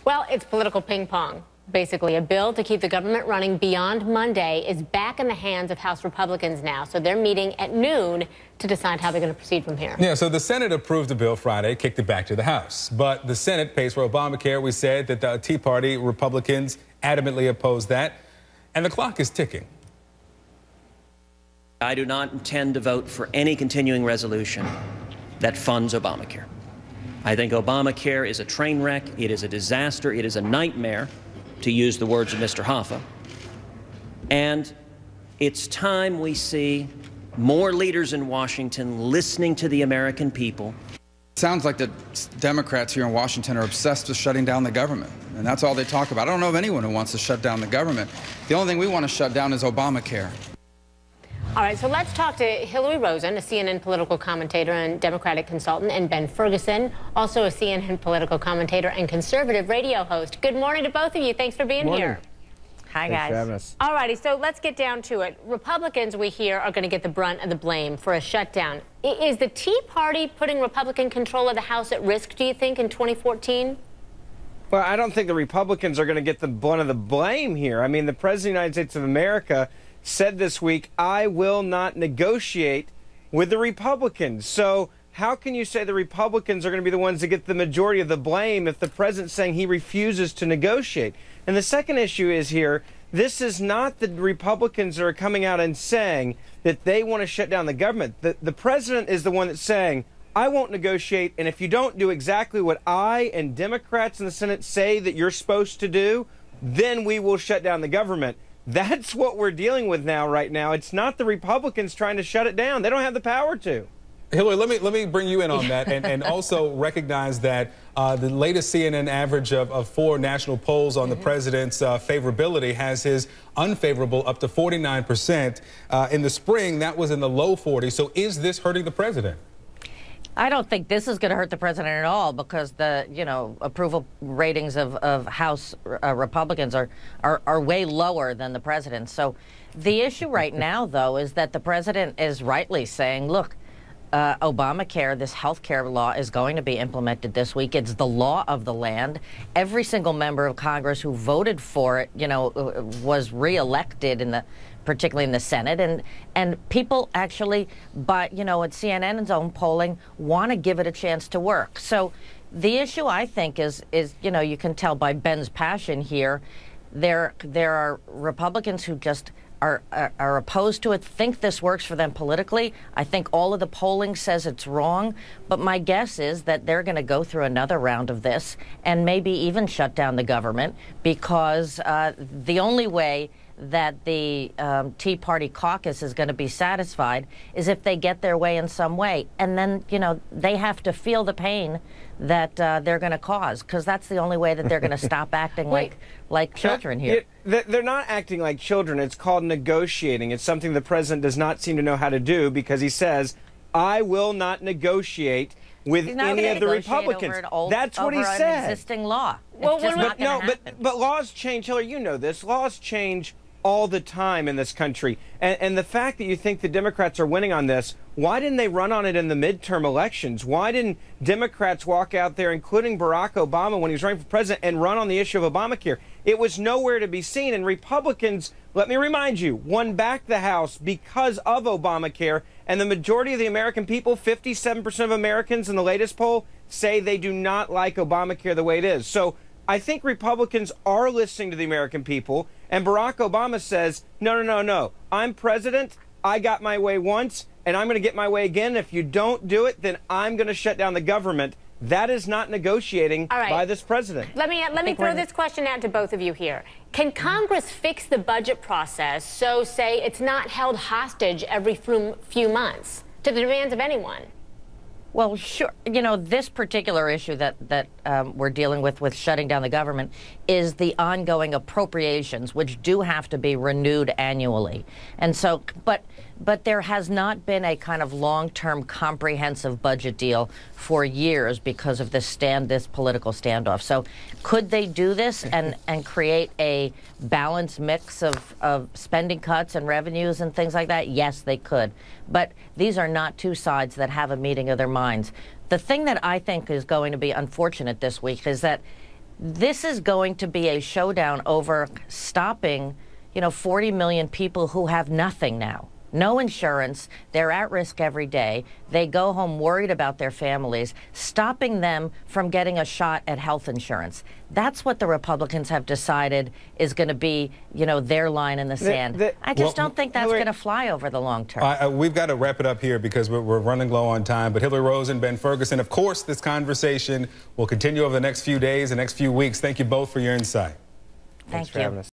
Well, it's political ping pong. Basically, a bill to keep the government running beyond Monday is back in the hands of House Republicans now. So they're meeting at noon to decide how they're going to proceed from here. Yeah, so the Senate approved the bill Friday, kicked it back to the House. But the Senate pays for Obamacare. We said that the Tea Party Republicans adamantly opposed that. And the clock is ticking. I do not intend to vote for any continuing resolution that funds Obamacare. I think Obamacare is a train wreck. It is a disaster. It is a nightmare, to use the words of Mr. Hoffa. And it's time we see more leaders in Washington listening to the American people. It sounds like the Democrats here in Washington are obsessed with shutting down the government, and that's all they talk about. I don't know of anyone who wants to shut down the government. The only thing we want to shut down is Obamacare. All right, so let's talk to Hillary Rosen, a CNN political commentator and Democratic consultant, and Ben Ferguson, also a CNN political commentator and conservative radio host. Good morning to both of you. Thanks for being here. Hi, guys. Thanks for having us. All righty, so let's get down to it. Republicans, we hear, are going to get the brunt of the blame for a shutdown. Is the Tea Party putting Republican control of the House at risk, do you think, in 2014? Well, I don't think the Republicans are going to get the brunt of the blame here. I mean, the President of the United States of America said this week, I will not negotiate with the Republicans. So how can you say the Republicans are going to be the ones that get the majority of the blame if the president's saying he refuses to negotiate? And the second issue is here, this is not the Republicans that are coming out and saying that they want to shut down the government. The president is the one that's saying, I won't negotiate, and if you don't do exactly what I and Democrats in the Senate say that you're supposed to do, then we will shut down the government. That's what we're dealing with right now. It's not the Republicans trying to shut it down. They don't have the power to. Hillary, let me bring you in on that and also recognize that the latest CNN average of 4 national polls on the president's favorability has his unfavorable up to 49%. In the spring, that was in the low 40s. So is this hurting the president? I don't think this is going to hurt the president at all because the, approval ratings of House Republicans are way lower than the president. So the issue right now, though, is that the president is rightly saying, look, Obamacare, this health care law, is going to be implemented this week. It's the law of the land. Every single member of Congress who voted for it, was reelected particularly in the Senate, and people actually, at CNN's own polling, want to give it a chance to work. So the issue, I think, is you can tell by Ben's passion here, there are Republicans who just are opposed to it, think this works for them politically. I think all of the polling says it's wrong, but my guess is that they're going to go through another round of this and maybe even shut down the government because the only way that the Tea Party caucus is going to be satisfied is if they get their way in some way. And then, they have to feel the pain that they're going to cause, because that's the only way that they're going to stop acting like children here. They're not acting like children. It's called negotiating. It's something the president does not seem to know how to do because he says, I will not negotiate with any of the Republicans. That's what he said. An existing law. Well, but laws change. Hillary, you know this. Laws change all the time in this country. And the fact that you think the Democrats are winning on this, why didn't they run on it in the midterm elections? Why didn't Democrats walk out there, including Barack Obama when he was running for president, and run on the issue of Obamacare? It was nowhere to be seen. And Republicans, let me remind you, won back the House because of Obamacare. And the majority of the American people, 57% of Americans in the latest poll, say they do not like Obamacare the way it is. So I think Republicans are listening to the American people, and Barack Obama says, no, I'm president, I got my way once, and I'm going to get my way again. If you don't do it, then I'm going to shut down the government. That is not negotiating by this president. Let me throw this question out to both of you here. Can Congress fix the budget process so, say, it's not held hostage every few months to the demands of anyone? Well, sure. This particular issue that we're dealing with shutting down the government is the ongoing appropriations, which do have to be renewed annually. And so, but there has not been a kind of long-term comprehensive budget deal for years because of this political standoff. So could they do this and create a balanced mix of spending cuts and revenues and things like that? Yes, they could. But these are not two sides that have a meeting of their minds. The thing that I think is going to be unfortunate this week is that This is going to be a showdown over stopping, 40 million people who have nothing now. No insurance. They're at risk every day. They go home worried about their families, stopping them from getting a shot at health insurance. That's what the Republicans have decided is going to be, their line in the sand. I just don't think that's going to fly over the long term. We've got to wrap it up here because we're running low on time. But Hillary Rosen, Ben Ferguson, of course, this conversation will continue over the next few days, the next few weeks. Thank you both for your insight. Thank you.